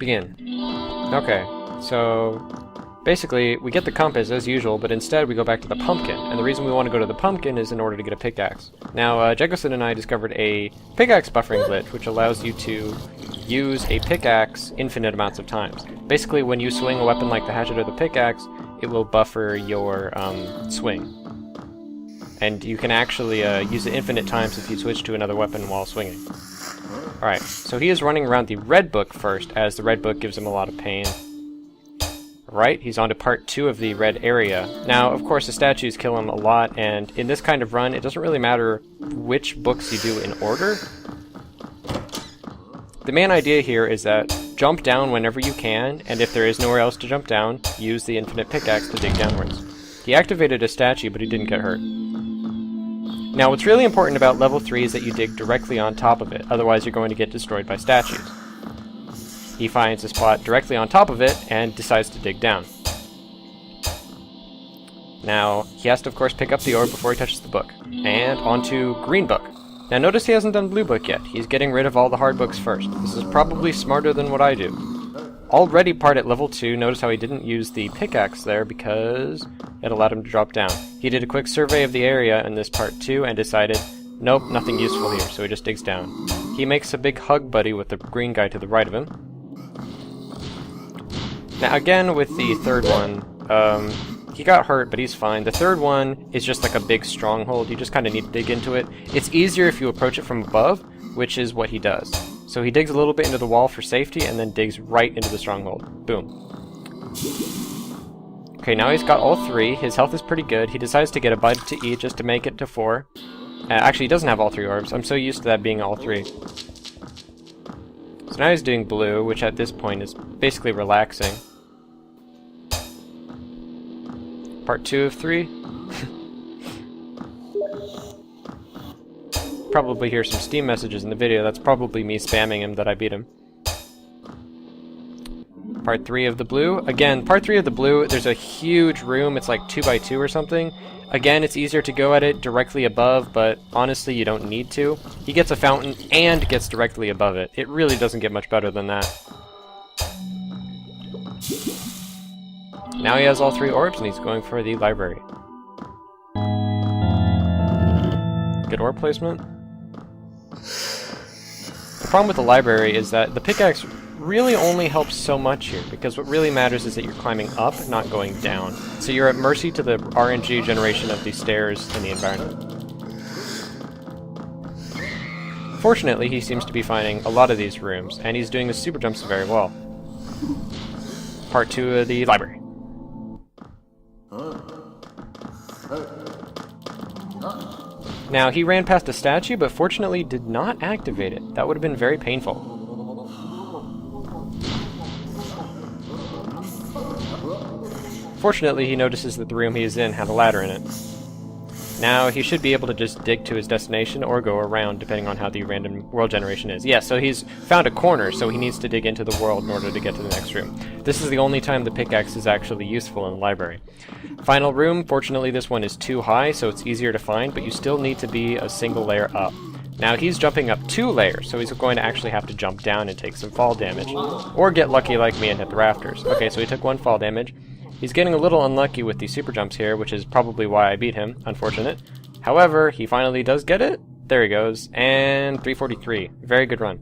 Begin. Okay, so basically we get the compass as usual, but instead we go back to the pumpkin, and the reason we want to go to the pumpkin is in order to get a pickaxe. Now, Jeckoson and I discovered a pickaxe buffering glitch, which allows you to use a pickaxe infinite amounts of times. Basically, when you swing a weapon like the hatchet or the pickaxe, it will buffer your swing. And you can actually use it infinite times if you switch to another weapon while swinging. Alright, so he is running around the red book first, as the red book gives him a lot of pain. Right, he's on to part 2 of the red area. Now, of course, the statues kill him a lot, and in this kind of run, it doesn't really matter which books you do in order. The main idea here is that jump down whenever you can, and if there is nowhere else to jump down, use the infinite pickaxe to dig downwards. He activated a statue, but he didn't get hurt. Now, what's really important about level 3 is that you dig directly on top of it, otherwise you're going to get destroyed by statues. He finds a spot directly on top of it and decides to dig down. Now, he has to of course pick up the orb before he touches the book. And onto green book. Now notice he hasn't done blue book yet. He's getting rid of all the hard books first. This is probably smarter than what I do. Already part at level 2, notice how he didn't use the pickaxe there because it allowed him to drop down. He did a quick survey of the area in this part 2 and decided, nope, nothing useful here, so he just digs down. He makes a big hug buddy with the green guy to the right of him. Now again with the third one, he got hurt, but he's fine. The third one is just like a big stronghold. You just kind of need to dig into it. It's easier if you approach it from above, which is what he does. So he digs a little bit into the wall for safety, and then digs right into the stronghold. Boom. Okay, now he's got all 3. His health is pretty good. He decides to get a bite to eat just to make it to 4. Actually, he doesn't have all 3 orbs. I'm so used to that being all 3. So now he's doing blue, which at this point is basically relaxing. Part 2 of 3. Probably hear some Steam messages in the video. That's probably me spamming him that I beat him. Part 3 of the blue. Again, part 3 of the blue, there's a huge room. It's like 2x2 or something. Again, it's easier to go at it directly above, but honestly, you don't need to. He gets a fountain and gets directly above it. It really doesn't get much better than that. Now he has all 3 orbs, and he's going for the library. Good orb placement. The problem with the library is that the pickaxe really only helps so much here, because what really matters is that you're climbing up, not going down. So you're at mercy to the RNG generation of the stairs in the environment. Fortunately, he seems to be finding a lot of these rooms, and he's doing the super jumps very well. Part 2 of the library. Now, he ran past a statue, but fortunately did not activate it. That would have been very painful. Fortunately, he notices that the room he is in had a ladder in it. Now, he should be able to just dig to his destination or go around, depending on how the random world generation is. Yeah, so he's found a corner, so he needs to dig into the world in order to get to the next room. This is the only time the pickaxe is actually useful in the library. Final room, fortunately this one is too high, so it's easier to find, but you still need to be a single layer up. Now he's jumping up 2 layers, so he's going to actually have to jump down and take some fall damage. Or get lucky like me and hit the rafters. Okay, so he took 1 fall damage. He's getting a little unlucky with the super jumps here, which is probably why I beat him. Unfortunate. However, he finally does get it. There he goes. And 343. Very good run.